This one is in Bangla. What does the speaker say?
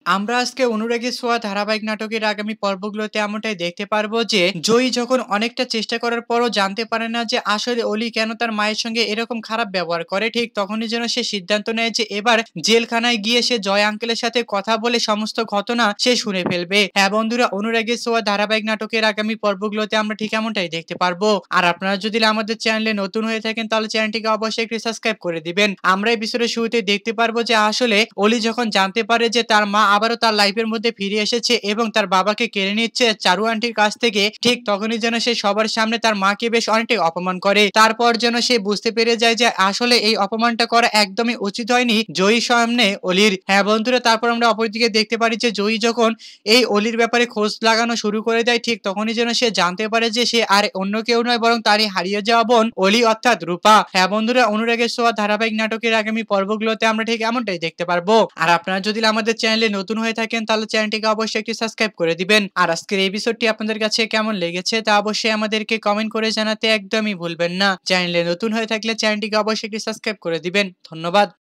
আমরা আজকে অনুরাগী ছোঁয়া ধারাবাহিক নাটকের আগামী পর্বগুলোতে এমনটাই দেখতে পারবো যে জয়ী যখন অনেকটা চেষ্টা করার পরও জানতে পারে না যে আসলে অলি কেন তার মায়ের সঙ্গে এরকম খারাপ ব্যবহার করে, ঠিক তখনই যেন সে সিদ্ধান্ত নেয় যে এবার জেলখানায় গিয়ে সে জয় আঙ্কেলের সাথে কথা বলে সমস্ত ঘটনা সে শুনে ফেলবে। হ্যাঁ বন্ধুরা, অনুরাগী ছোঁয়া ধারাবাহিক নাটকের আগামী পর্বগুলোতে আমরা ঠিক এমনটাই দেখতে পারবো। আর আপনারা যদি আমাদের চ্যানেলে নতুন হয়ে থাকেন তাহলে চ্যানেলটিকে অবশ্যই একটি সাবস্ক্রাইব করে দিবেন। আমরা এই বিষয়ে শুরুতে দেখতে পারবো যে আসলে অলি যখন জানতে পারে যে তার মা আবারও তার লাইফের মধ্যে ফিরে এসেছে এবং তার বাবাকে কেড়ে নিচ্ছে চারু আন্টির কাছ থেকে, ঠিক তখনই যেন সে সবার সামনে তার মাকে বেশ অনেকটাই অপমান করে। তারপর যেন সে বুঝতে পেরে যায় যে আসলে এই অপমানটা করা একদমই উচিত হয়নি জয়ীর সামনে অলির। হ্যাঁ বন্ধুরা, তারপর আমরা অপরদিকে দেখতে পারি যে জয়ী যখন এই অলির ব্যাপারে খোঁজ লাগানো শুরু করে দেয়, ঠিক তখনই যেন সে জানতে পারে যে সে আর অন্য কেউ নয় বরং তারই হারিয়ে যাওয়া বোন অলি অর্থাৎ রূপা। হ্যাঁ বন্ধুরা, অনুরাগের ছোঁয়া ধারাবাহিক নাটকের আগামী পর্বগুলোতে আমরা ঠিক এমনটাই দেখতে পারবো। আর আপনারা যদি আমাদের চ্যানেলে নতুন হয়ে থাকেন তাহলে চ্যানেলটিকে অবশ্যই একটি সাবস্ক্রাইব করে দিবেন। আর আজকের এই এপিসোডটি আপনাদের কাছে কেমন লেগেছে তা অবশ্যই আমাদেরকে কমেন্ট করে জানাতে একদমই ভুলবেন না। চ্যানেলে নতুন হয়ে থাকলে চ্যানেলটিকে অবশ্যই একটি সাবস্ক্রাইব করে দিবেন। ধন্যবাদ।